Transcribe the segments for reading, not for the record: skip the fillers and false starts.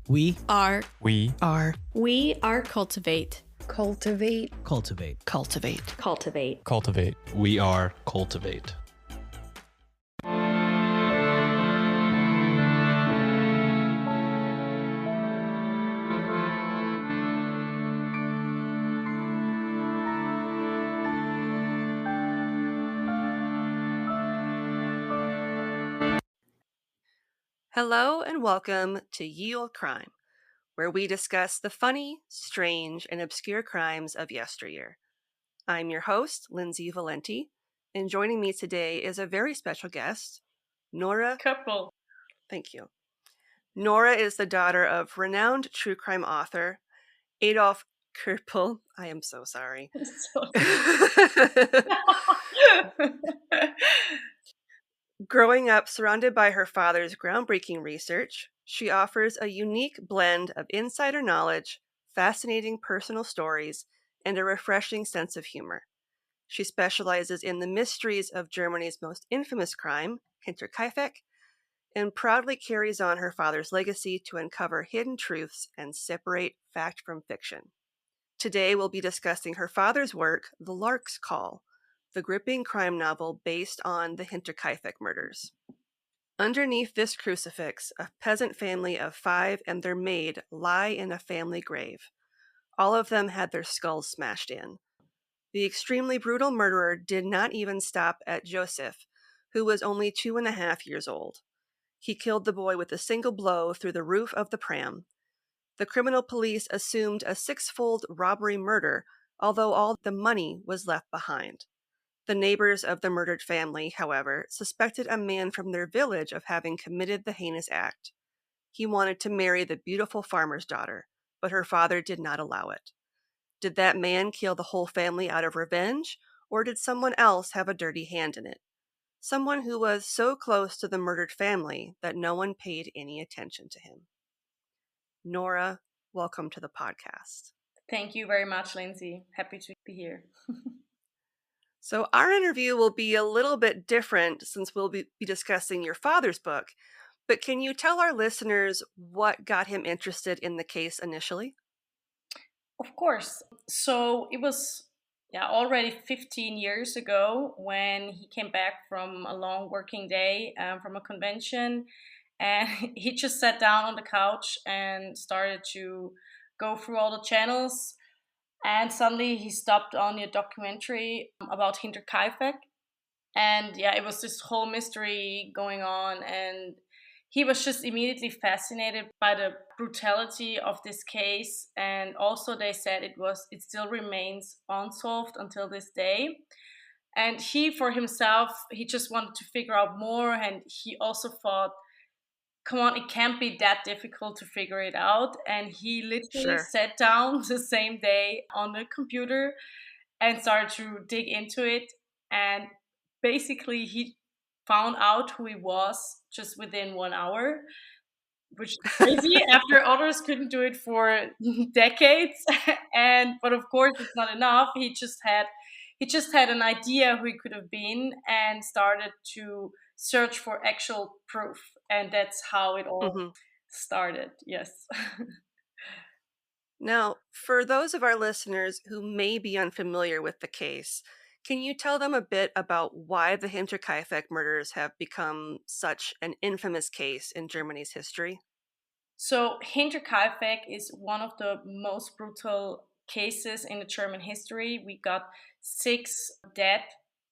We are We are cultivate. Cultivate. We are Cultivate. Hello and welcome to Ye Olde Crime, where we discuss the funny, strange, and obscure crimes of yesteryear. I'm your host, Lindsay Valenti, and joining me today is a very special guest, Nora Koeppel. Thank you. Nora is the daughter of renowned true crime author Adolf Koeppel. I am so sorry. Growing up surrounded by her father's groundbreaking research, she offers a unique blend of insider knowledge, fascinating personal stories, and a refreshing sense of humor. She specializes in the mysteries of Germany's most infamous crime, Hinterkaifeck, and proudly carries on her father's legacy to uncover hidden truths and separate fact from fiction. Today we'll be discussing her father's work, The Lark's Call, the gripping crime novel based on the Hinterkaifeck murders. Underneath this crucifix, a peasant family of 5 and their maid lie in a family grave. All of them had their skulls smashed in. The extremely brutal murderer did not even stop at Josef, who was only 2.5 years old. He killed the boy with a single blow through the roof of the pram. The criminal police assumed a sixfold robbery-murder, although all the money was left behind. The neighbours of the murdered family, however, suspected a man from their village of having committed the heinous act. He wanted to marry the beautiful farmer's daughter, but her father did not allow it. Did that man kill the whole family out of revenge, or did someone else have a dirty hand in it? Someone who was so close to the murdered family that no one paid any attention to him. Nora, welcome to the podcast. Thank you very much, Lindsay. Happy to be here. So our interview will be a little bit different since we'll be discussing your father's book. But can you tell our listeners what got him interested in the case initially? Of course. So it was already 15 years ago when he came back from a long working day from a convention. And he just sat down on the couch and started to go through all the channels. And suddenly he stopped on a documentary about Hinterkaifeck. And it was this whole mystery going on. And he was just immediately fascinated by the brutality of this case. And also they said it still remains unsolved until this day. And he, for himself, he just wanted to figure out more. And he also thought, come on, it can't be that difficult to figure it out. And he literally sat down the same day on the computer and started to dig into it. And basically, he found out who he was just within 1 hour, which is crazy after others couldn't do it for decades. But of course, it's not enough. He just had an idea who he could have been and started to search for actual proof. And that's how it all started. Yes. Now, for those of our listeners who may be unfamiliar with the case, can you tell them a bit about why the Hinterkaifeck murders have become such an infamous case in Germany's history? So Hinterkaifeck is one of the most brutal cases in the German history. We got 6 dead.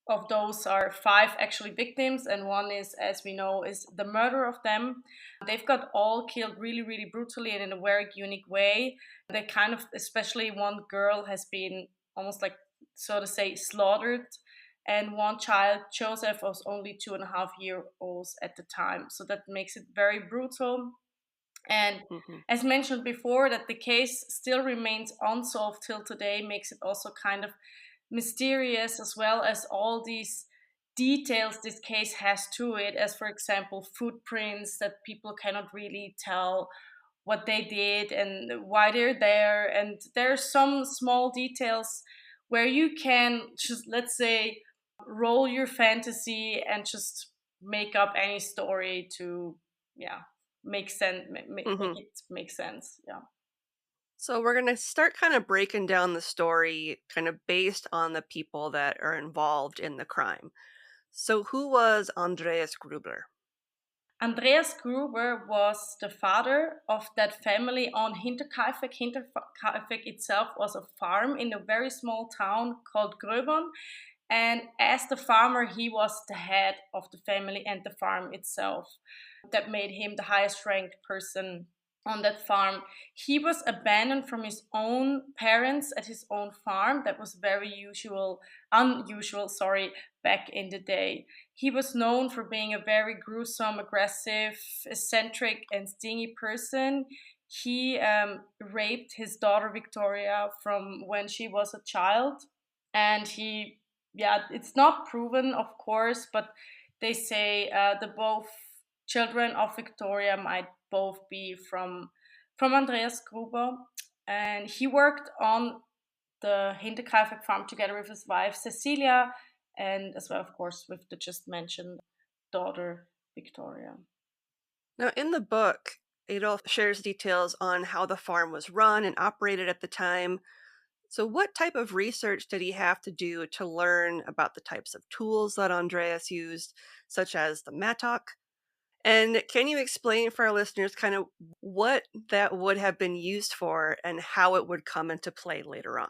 Of those are 5 actually victims, and one is, as we know, is the murder of them. They've got all killed really, really brutally and in a very unique way. They kind of, especially one girl has been almost like, so to say, slaughtered. And one child, Josef, was only 2.5 years old at the time. So that makes it very brutal. And as mentioned before, that the case still remains unsolved till today makes it also kind of mysterious, as well as all these details this case has to it, as for example footprints that people cannot really tell what they did and why they're there. And there are some small details where you can just, let's say, roll your fantasy and just make up any story to make sense, make Hmm. it make sense. Yeah. So we're going to start kind of breaking down the story kind of based on the people that are involved in the crime. So who was Andreas Gruber? Andreas Gruber was the father of that family on Hinterkaifeck. Hinterkaifeck itself was a farm in a very small town called Gröbern. And as the farmer, he was the head of the family and the farm itself. That made him the highest ranked person on that farm. He was abandoned from his own parents at his own farm. That was very unusual, sorry, back in the day. He was known for being a very gruesome, aggressive, eccentric, and stingy person. He raped his daughter Victoria from when she was a child, and yeah, it's not proven, of course, but they say the both children of Victoria might both be from Andreas Gruber, and he worked on the Hinterkaifeck farm together with his wife Cecilia, and as well, of course, with the just mentioned daughter Victoria. Now, in the book, Adolf shares details on how the farm was run and operated at the time. So, what type of research did he have to do to learn about the types of tools that Andreas used, such as the mattock? And can you explain for our listeners kind of what that would have been used for and how it would come into play later on?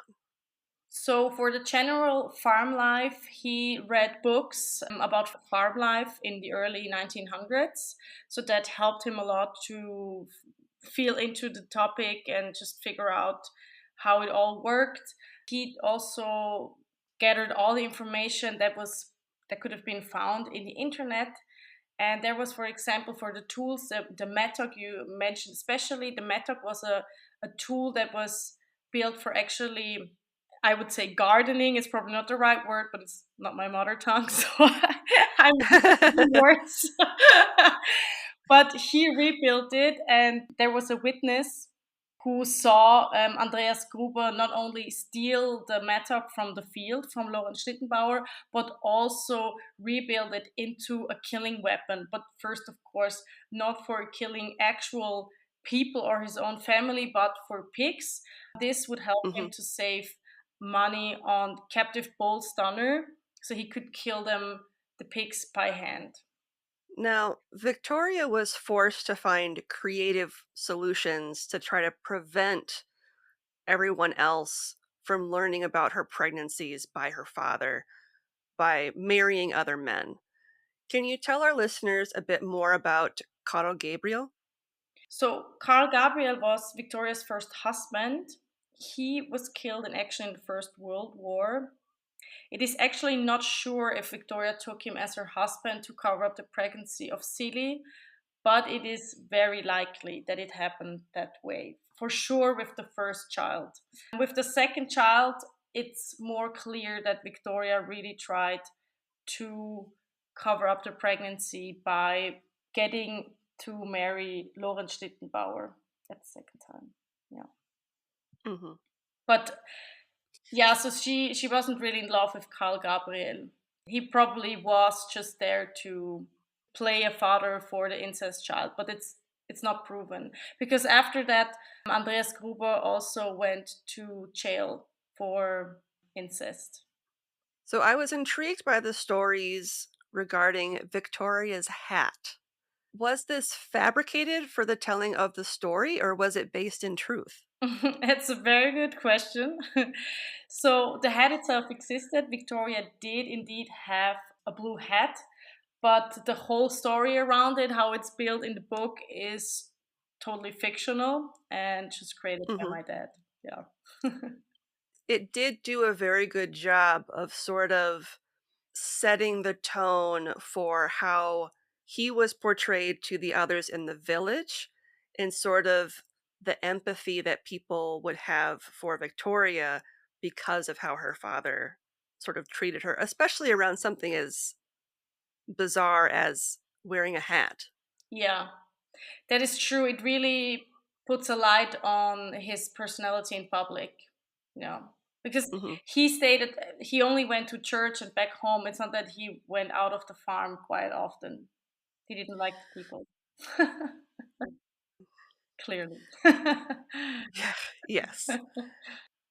So, for the general farm life, he read books about farm life in the early 1900s. So, that helped him a lot to feel into the topic and just figure out how it all worked. He also gathered all the information that could have been found in the internet. And there was, for example, for the tools, the mattock you mentioned, especially the mattock was a tool that was built for actually, I would say gardening is probably not the right word, but it's not my mother tongue, so I'm using words. But he rebuilt it, and there was a witness who saw Andreas Gruber not only steal the mattock from the field from Lorenz Schlittenbauer, but also rebuild it into a killing weapon. But first, of course, not for killing actual people or his own family, but for pigs. This would help him Mhm. to save money on captive bull stunner, so he could kill the pigs by hand. Now, Victoria was forced to find creative solutions to try to prevent everyone else from learning about her pregnancies by her father by marrying other men. Can you tell our listeners a bit more about Karl Gabriel? So Carl Gabriel was Victoria's first husband. He was killed in action in the First World War. It is actually not sure if Victoria took him as her husband to cover up the pregnancy of Celie, but it is very likely that it happened that way. For sure, with the first child. With the second child, it's more clear that Victoria really tried to cover up the pregnancy by getting to marry Lorenz Schlittenbauer at the second time. Yeah. Hmm. But yeah, so she wasn't really in love with Karl Gabriel. He probably was just there to play a father for the incest child, but it's not proven because after that Andreas Gruber also went to jail for incest. So I was intrigued by the stories regarding Victoria's hat. Was this fabricated for the telling of the story, or was it based in truth? It's a very good question. So the hat itself existed. Victoria did indeed have a blue hat, but the whole story around it, how it's built in the book, is totally fictional and just created by Hmm. my dad. Yeah. It did do a very good job of sort of setting the tone for how he was portrayed to the others in the village and sort of the empathy that people would have for Victoria because of how her father sort of treated her, especially around something as bizarre as wearing a hat. Yeah, that is true. It really puts a light on his personality in public. Yeah. Because Hmm. he stated he only went to church and back home. It's not that he went out of the farm quite often. He didn't like the people. clearly. Yeah, yes.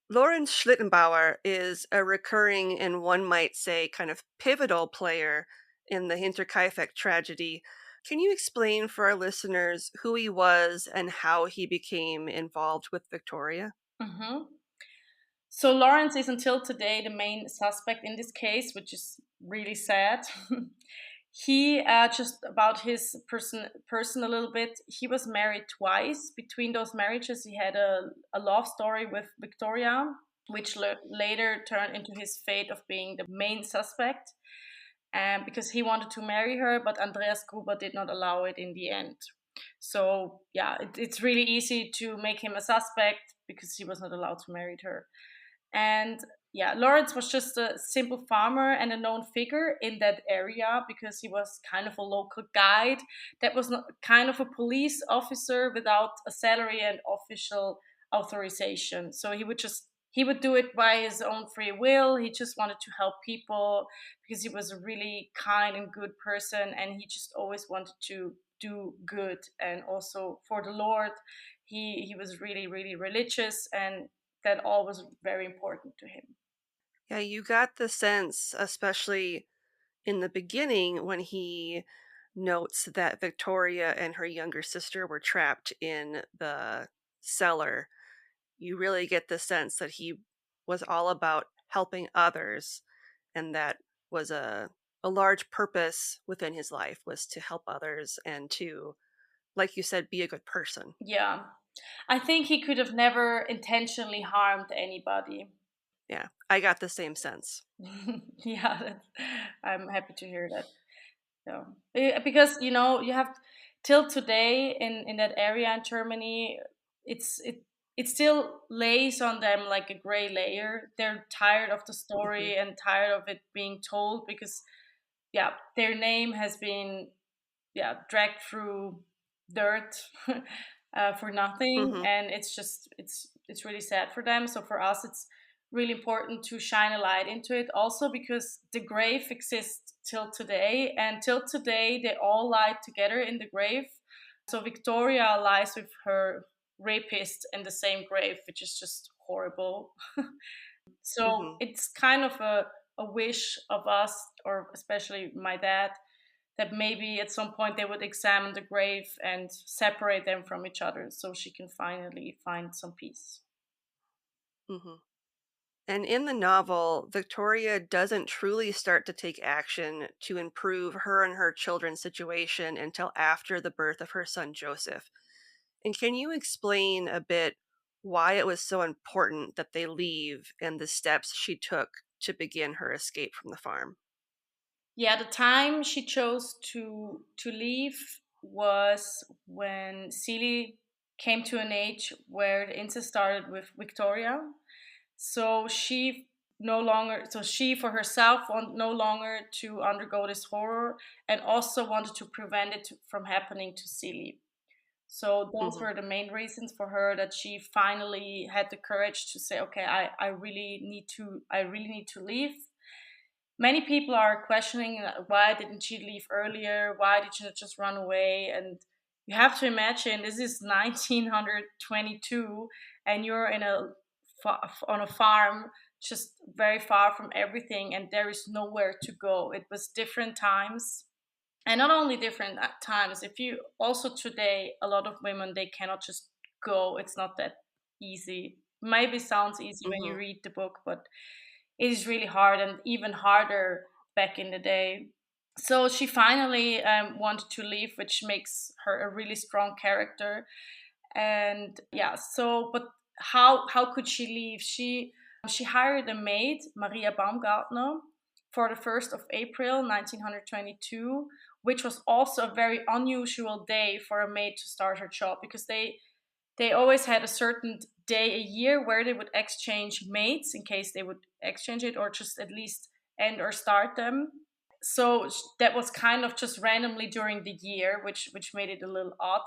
Lauren Schlittenbauer is a recurring and one might say kind of pivotal player in the Hinterkaifeck tragedy. Can you explain for our listeners who he was and how he became involved with Victoria? Mhm. So Lawrence is until today the main suspect in this case, which is really sad. He just about his person a little bit. He was married twice. Between those marriages, he had a love story with Victoria, which later turned into his fate of being the main suspect. Because he wanted to marry her, but Andreas Gruber did not allow it in the end. So yeah, it's really easy to make him a suspect because he was not allowed to marry her. And yeah, Lawrence was just a simple farmer and a known figure in that area because he was kind of a local guide that was not kind of a police officer without a salary and official authorization. So he would do it by his own free will. He just wanted to help people because he was a really kind and good person, and he just always wanted to do good. And also for the Lord, he was really really religious, and that all was very important to him. Yeah, you got the sense, especially in the beginning when he notes that Victoria and her younger sister were trapped in the cellar. You really get the sense that he was all about helping others, and that was a large purpose within his life, was to help others and to, like you said, be a good person. Yeah, I think he could have never intentionally harmed anybody. Yeah, I got the same sense. Yeah, I'm happy to hear that. So, because you have till today in that area in Germany, it's it still lays on them like a gray layer. They're tired of the Hmm. story and tired of it being told because yeah, their name has been dragged through dirt for nothing, Hmm. and it's really sad for them. So for us, it's really important to shine a light into it, also because the grave exists till today, and till today they all lie together in the grave. So Victoria lies with her rapist in the same grave, which is just horrible. So Hmm. it's kind of a wish of us, or especially my dad, that maybe at some point they would examine the grave and separate them from each other so she can finally find some peace. Hmm. And in the novel, Victoria doesn't truly start to take action to improve her and her children's situation until after the birth of her son Joseph. And can you explain a bit why it was so important that they leave and the steps she took to begin her escape from the farm? Yeah, the time she chose to leave was when Celie came to an age where the incest started with Victoria. So she for herself want no longer to undergo this horror, and also wanted to prevent it from happening to Celie. So those Hmm. were the main reasons for her, that she finally had the courage to say, okay, I really need to leave. Many people are questioning why didn't she leave earlier? Why did she not just run away? And you have to imagine this is 1922, and you're on a farm just very far from everything, and there is nowhere to go. It was different times, and not only different at times. If you also today, a lot of women, they cannot just go. It's not that easy. Maybe sounds easy when you Hmm. read the book, but it is really hard, and even harder back in the day. So she finally wanted to leave, which makes her a really strong character. And yeah, so but how could she leave? She hired a maid, Maria Baumgartner, for the 1st of April 1922, which was also a very unusual day for a maid to start her job, because they always had a certain day a year where they would exchange maids in case they would exchange it, or just at least end or start them. So that was kind of just randomly during the year, which made it a little odd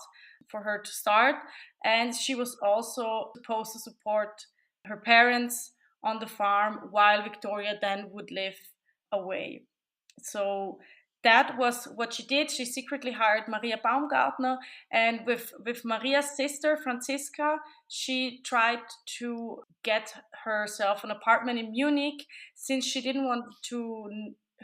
for her to start. And she was also supposed to support her parents on the farm while Victoria then would live away. So that was what she did. She secretly hired Maria Baumgartner, and with Maria's sister Franziska, she tried to get herself an apartment in Munich, since she didn't want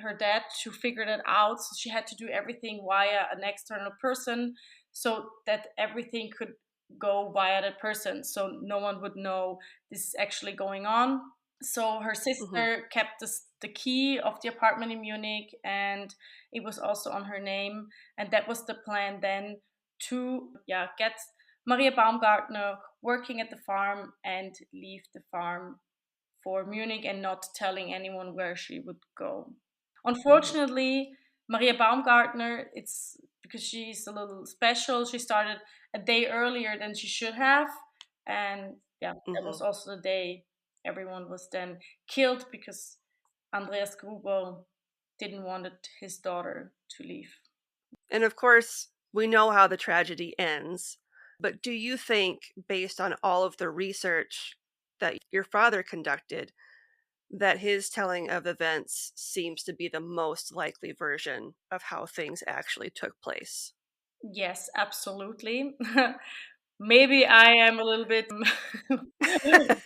her dad to figure that out. So she had to do everything via an external person, so that everything could go via that person, so no one would know this is actually going on. So her sister kept the key of the apartment in Munich, and it was also on her name. And that was the plan then, to get Maria Baumgartner working at the farm and leave the farm for Munich and not telling anyone where she would go. Unfortunately, Maria Baumgartner, it's because she's a little special, she started a day earlier than she should have. And that was also the day everyone was then killed, because Andreas Gruber didn't want his daughter to leave. And of course, we know how the tragedy ends. But do you think, based on all of the research that your father conducted, that his telling of events seems to be the most likely version of how things actually took place? Yes, absolutely. Maybe I am a little bit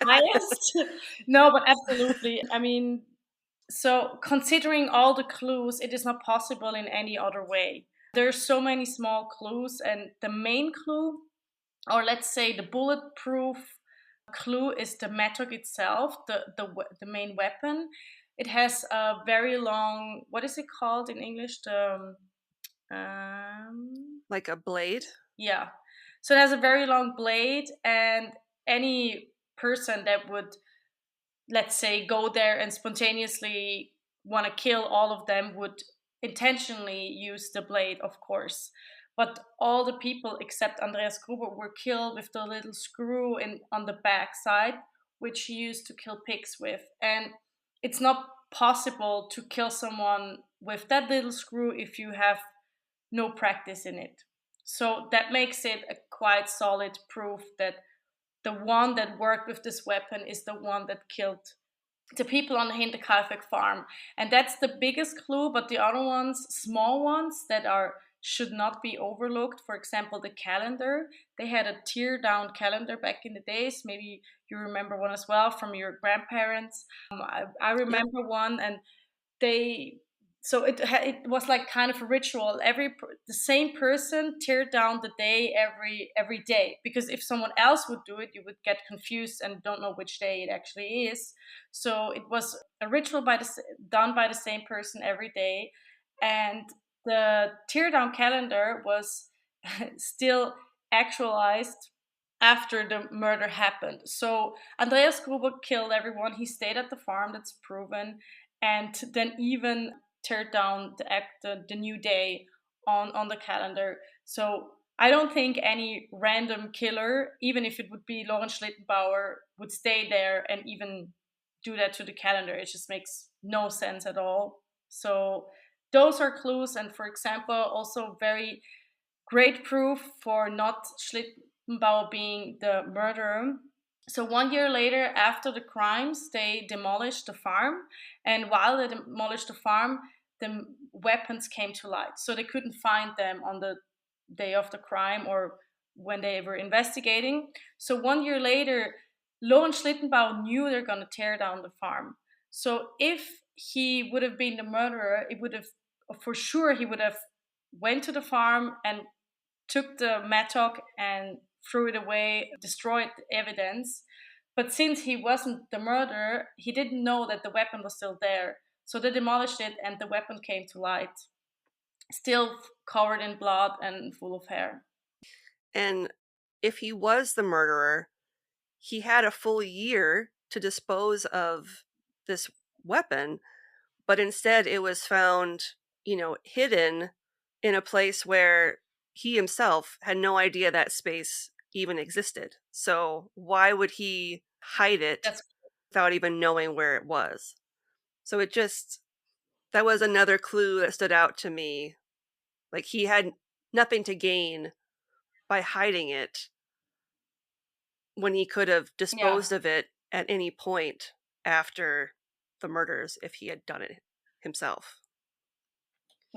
biased. No, but absolutely. I mean, so considering all the clues, it is not possible in any other way. There's so many small clues, and the main clue, or let's say the bulletproof clue, is the mattock itself, the main weapon. It has a very long, what is it called in English? Like a blade? Yeah. So it has a very long blade, and any person that would, let's say, go there and spontaneously want to kill all of them would intentionally use the blade, of course. But all the people except Andreas Gruber were killed with the little screw on the back side, which he used to kill pigs with. And it's not possible to kill someone with that little screw if you have no practice in it. So that makes it a quite solid proof that the one that worked with this weapon is the one that killed the people on the Hinterkaifeck farm. And that's the biggest clue, but the other ones, small ones that should not be overlooked. For example, the calendar. They had a tear down calendar back in the days. Maybe you remember one as well from your grandparents. I remember one, and so it was like kind of a ritual. The same person teared down the day every day, because if someone else would do it, you would get confused and don't know which day it actually is. So it was a ritual done by the same person every day. And the tear down calendar was still actualized after the murder happened. So Andreas Gruber killed everyone. He stayed at the farm, that's proven, and then even tear down the new day on the calendar. So I don't think any random killer, even if it would be Lawrence Schlittenbauer, would stay there and even do that to the calendar. It just makes no sense at all. So those are clues, and for example, also very great proof for not Schlittenbauer being the murderer. So 1 year later, after the crimes, they demolished the farm, and while they demolished the farm, the weapons came to light. So they couldn't find them on the day of the crime or when they were investigating. So 1 year later, Lorenz Schlittenbauer knew they're going to tear down the farm. So if he would have been the murderer, for sure he would have went to the farm and took the mattock and threw it away, destroyed the evidence. But since he wasn't the murderer, he didn't know that the weapon was still there. So they demolished it, and the weapon came to light, still covered in blood and full of hair. And if he was the murderer, he had a full year to dispose of this weapon, but instead it was found, hidden in a place where he himself had no idea that space even existed. So why would he hide it without even knowing where it was? So that was another clue that stood out to me. Like, he had nothing to gain by hiding it when he could have disposed of it at any point after the murders if he had done it himself.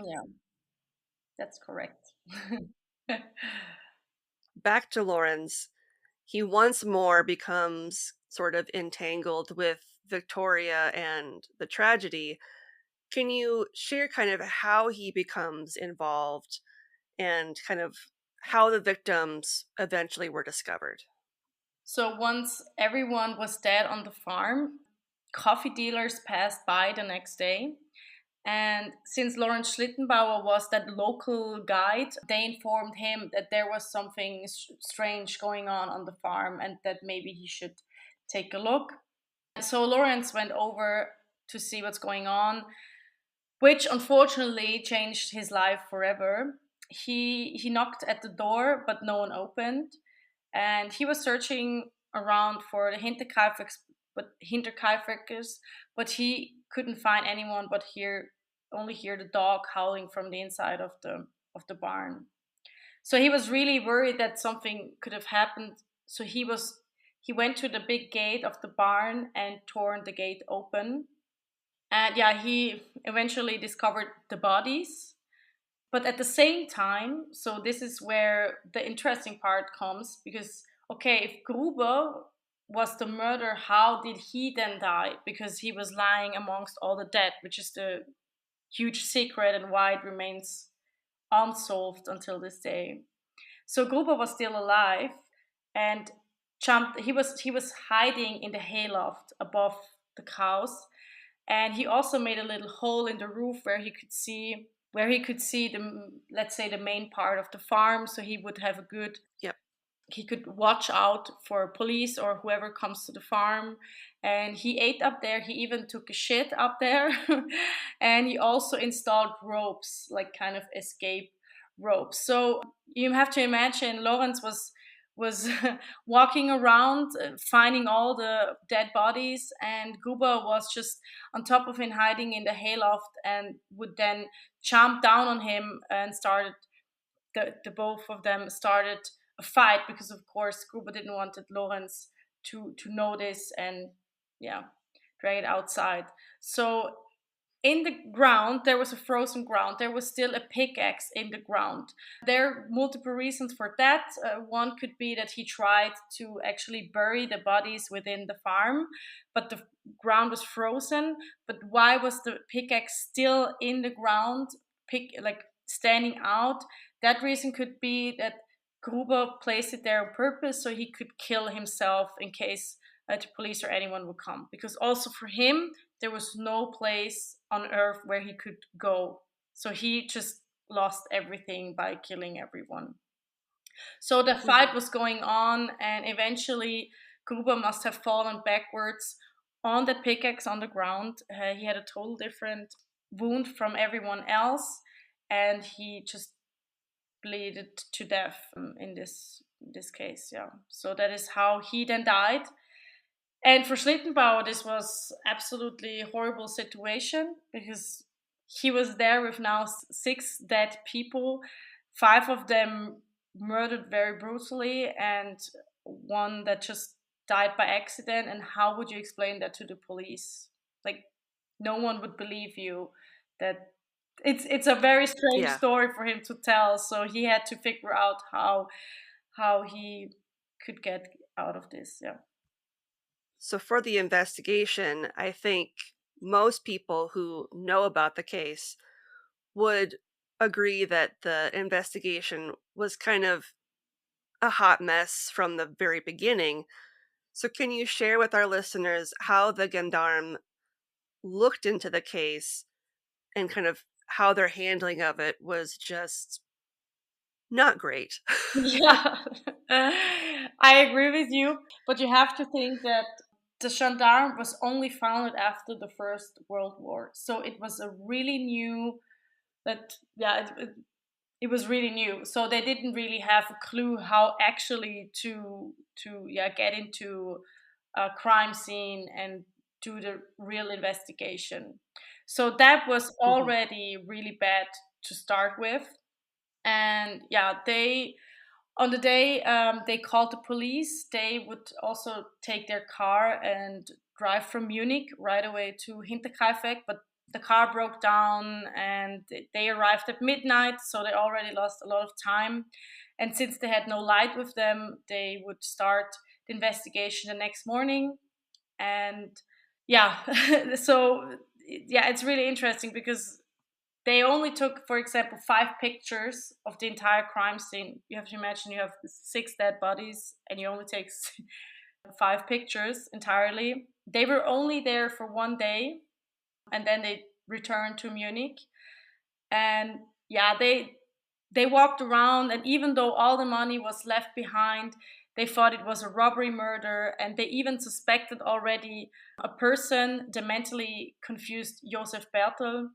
Yeah, that's correct. Back to Lawrence, he once more becomes sort of entangled with Victoria and the tragedy. Can you share kind of how he becomes involved and kind of how the victims eventually were discovered? So once everyone was dead on the farm, coffee dealers passed by the next day. And since Lawrence Schlittenbauer was that local guide, they informed him that there was something strange going on the farm and that maybe he should take a look. So Lawrence went over to see what's going on, which unfortunately changed his life forever. He knocked at the door, but no one opened, and he was searching around for the Hinterkaifeckers, but he couldn't find anyone. But only hear the dog howling from the inside of the barn. So he was really worried that something could have happened. So he went to the big gate of the barn and torn the gate open. And yeah, he eventually discovered the bodies. But at the same time, so this is where the interesting part comes, because, okay, if Gruber was the murderer, how did he then die? Because he was lying amongst all the dead, which is the huge secret and why it remains unsolved until this day. So Gruber was still alive and jumped. He was hiding in the hayloft above the cows, and he also made a little hole in the roof where he could see the, let's say, the main part of the farm, so he would have a good, Yep. he could watch out for police or whoever comes to the farm. And he ate up there. He even took a shit up there. And he also installed ropes, like kind of escape ropes. So you have to imagine Lawrence was walking around, finding all the dead bodies, and Guba was just on top of him, hiding in the hayloft, and would then jump down on him and started the both of them started a fight, because of course Gruber didn't want Lawrence to know this and, yeah, drag it outside. So in the ground there was a frozen ground, there was still a pickaxe in the ground. There are multiple reasons for that. One could be that he tried to actually bury the bodies within the farm, but the ground was frozen. But why was the pickaxe still in the ground, like standing out? That reason could be that Gruber placed it there on purpose so he could kill himself in case the police or anyone would come. Because also for him, there was no place on earth where he could go. So he just lost everything by killing everyone. So the fight was going on, and eventually Gruber must have fallen backwards on the pickaxe on the ground. He had a total different wound from everyone else, and he just bleeded to death, in this case. Yeah. So that is how he then died. And for Schlittenbauer, this was absolutely horrible situation, because he was there with now six dead people, five of them murdered very brutally, and one that just died by accident. And how would you explain that to the police? Like, no one would believe you. That it's a very strange Yeah. story for him to tell. So he had to figure out how he could get out of this. Yeah. So for the investigation, I think most people who know about the case would agree that the investigation was kind of a hot mess from the very beginning. So can you share with our listeners how the gendarme looked into the case and kind of how their handling of it was just not great? Yeah, I agree with you, but you have to think that the gendarme was only founded after the First World War, so it was a really new, that yeah, it was really new. So they didn't really have a clue how actually to yeah, get into a crime scene and do the real investigation. So that was Mhm. already really bad to start with. And yeah, they, on the day they called the police, they would also take their car and drive from Munich right away to Hinterkaifeck. But the car broke down and they arrived at midnight, so they already lost a lot of time. And since they had no light with them, they would start the investigation the next morning. And yeah, so yeah, it's really interesting because they only took, for example, 5 pictures of the entire crime scene. You have to imagine you have 6 dead bodies and you only take 5 pictures entirely. They were only there for 1 day and then they returned to Munich. And yeah, they walked around, and even though all the money was left behind, they thought it was a robbery murder, and they even suspected already a person, the mentally confused Josef Bertel.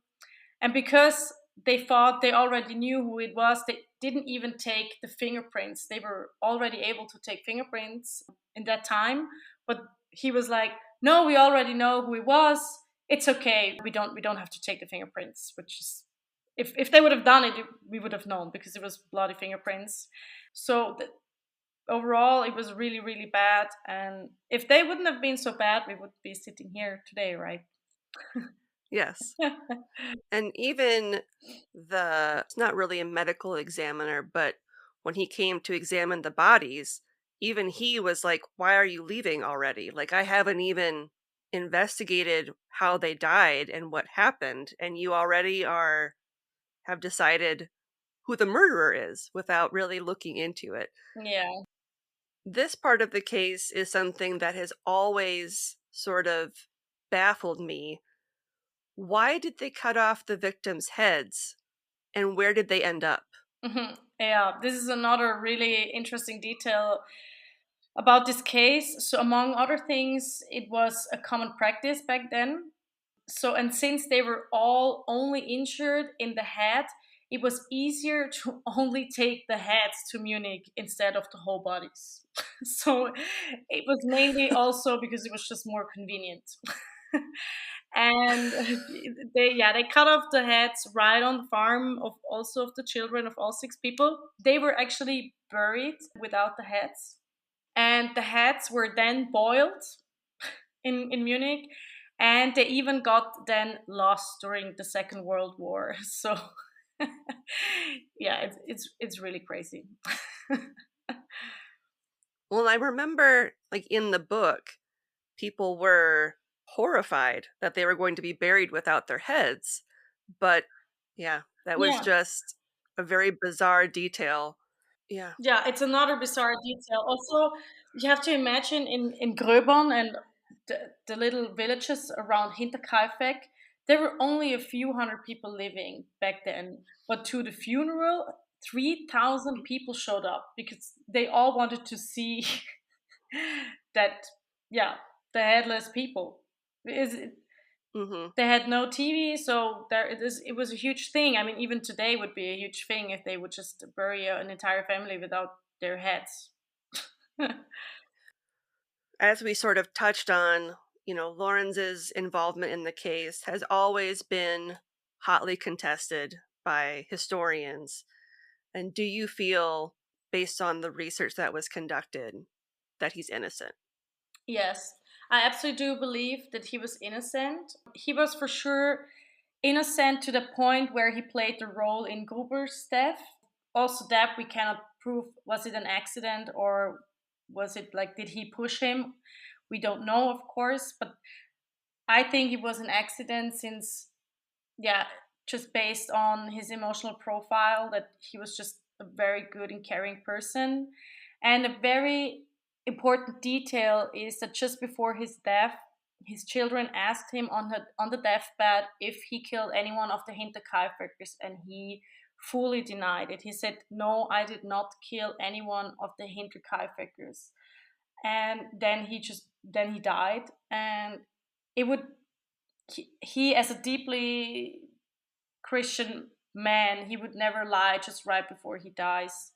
And because they thought they already knew who it was, they didn't even take the fingerprints. They were already able to take fingerprints in that time, but he was like, "No, we already know who it was. It's okay. We don't have to take the fingerprints." Which is, if they would have done it, we would have known because it was bloody fingerprints. So overall, it was really, really bad. And if they wouldn't have been so bad, we would be sitting here today, right? Yes. And even it's not really a medical examiner, but when he came to examine the bodies, even he was like, "Why are you leaving already? Like, I haven't even investigated how they died and what happened, and you already have decided who the murderer is without really looking into it." Yeah. This part of the case is something that has always sort of baffled me. Why did they cut off the victims' heads, and where did they end up? Yeah, this is another really interesting detail about this case. So, among other things, it was a common practice back then. So, and since they were all only injured in the head, it was easier to only take the heads to Munich instead of the whole bodies. So, it was mainly also because it was just more convenient. And they cut off the heads right on the farm of also of the children of all 6 people. They were actually buried without the heads, and the heads were then boiled in Munich, and they even got then lost during the Second World War. So yeah, it's really crazy. Well, I remember, like, in the book, people were horrified that they were going to be buried without their heads. But yeah, that was Yeah. just a very bizarre detail. Yeah. Yeah, it's another bizarre detail. Also, you have to imagine in Gröbern and the little villages around Hinterkaifeck, there were only a few hundred people living back then. But to the funeral, 3,000 people showed up because they all wanted to see that, yeah, the headless people. Hmm. They had no TV, so it was a huge thing. I mean, even today would be a huge thing if they would just bury an entire family without their heads. As we sort of touched on, Lawrence's involvement in the case has always been hotly contested by historians. And do you feel, based on the research that was conducted, that he's innocent? Yes, I absolutely do believe that he was innocent. He was for sure innocent to the point where he played the role in Gruber's death. Also, that we cannot prove, was it an accident or was it like, did he push him? We don't know, of course, but I think it was an accident since, yeah, just based on his emotional profile, that he was just a very good and caring person. And a very important detail is that just before his death, his children asked him on the deathbed if he killed anyone of the Hinterkaifeckers, and he fully denied it. He said, "No, I did not kill anyone of the Hinterkaifeckers." And then he died, and it would he as a deeply Christian man, he would never lie just right before he dies.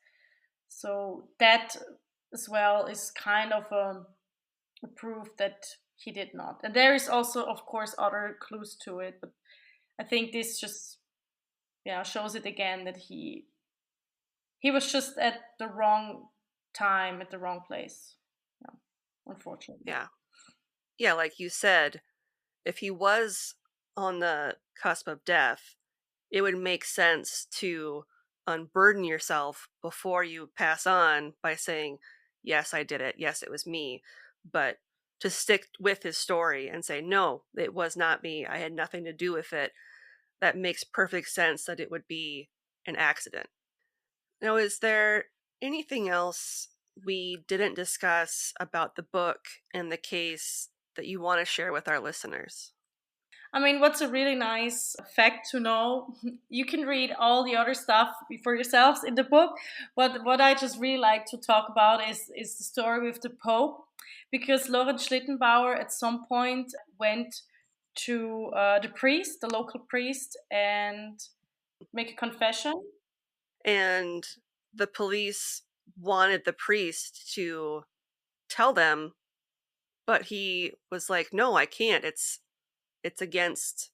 So that as well is kind of a proof that he did not. And there is also, of course, other clues to it, but I think this just, yeah, shows it again that he was just at the wrong time at the wrong place. Yeah, unfortunately. Yeah. Yeah, like you said, if he was on the cusp of death, it would make sense to unburden yourself before you pass on by saying, yes, I did it. Yes, it was me. But to stick with his story and say, no, it was not me. I had nothing to do with it. That makes perfect sense that it would be an accident. Now, is there anything else we didn't discuss about the book and the case that you want to share with our listeners? I mean, what's a really nice fact to know? You can read all the other stuff for yourselves in the book, but what I just really like to talk about is the story with the Pope, because Lorenz Schlittenbauer at some point went to the priest, the local priest, and make a confession. And the police wanted the priest to tell them, but he was like, no, I can't. It's against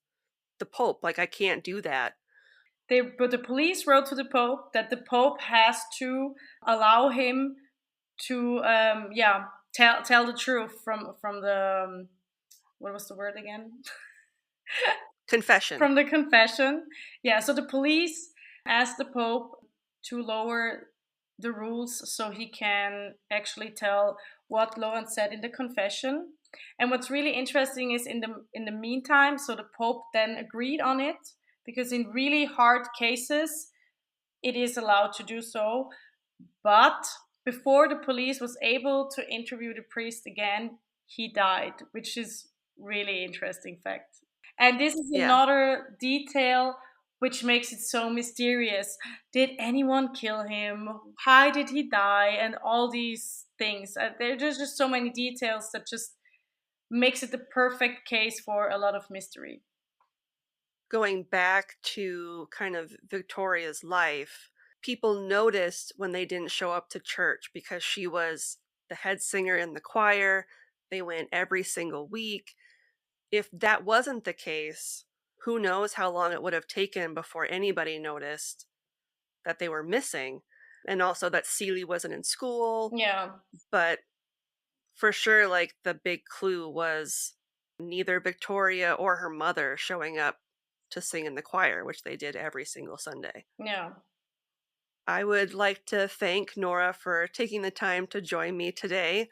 the Pope. Like, I can't do that. But the police wrote to the Pope that the Pope has to allow him to, tell the truth from the what was the word again? Confession. From the confession. Yeah, so the police asked the Pope to lower the rules so he can actually tell what Lawrence said in the confession. And what's really interesting is in the meantime, so the Pope then agreed on it, because in really hard cases it is allowed to do so. But before the police was able to interview the priest again, he died, which is really interesting fact. And this is Yeah. another detail which makes it so mysterious. Did anyone kill him? Why did he die? And all these things. There's just so many details that just makes it the perfect case for a lot of mystery. Going back to kind of Victoria's life, people noticed when they didn't show up to church because she was the head singer in the choir. They went every single week. If that wasn't the case, who knows how long it would have taken before anybody noticed that they were missing, and also that Seeley wasn't in school. Yeah. But for sure, like, the big clue was neither Victoria or her mother showing up to sing in the choir, which they did every single Sunday. Yeah. I would like to thank Nora for taking the time to join me today.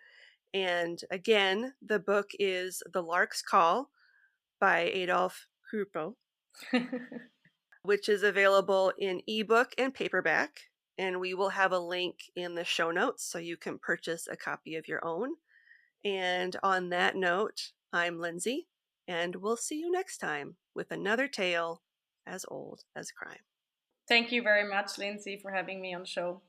And again, the book is The Lark's Call by Adolf Koeppel, which is available in ebook and paperback. And we will have a link in the show notes so you can purchase a copy of your own. And on that note, I'm Lindsay, and we'll see you next time with another tale as old as crime. Thank you very much, Lindsay, for having me on the show.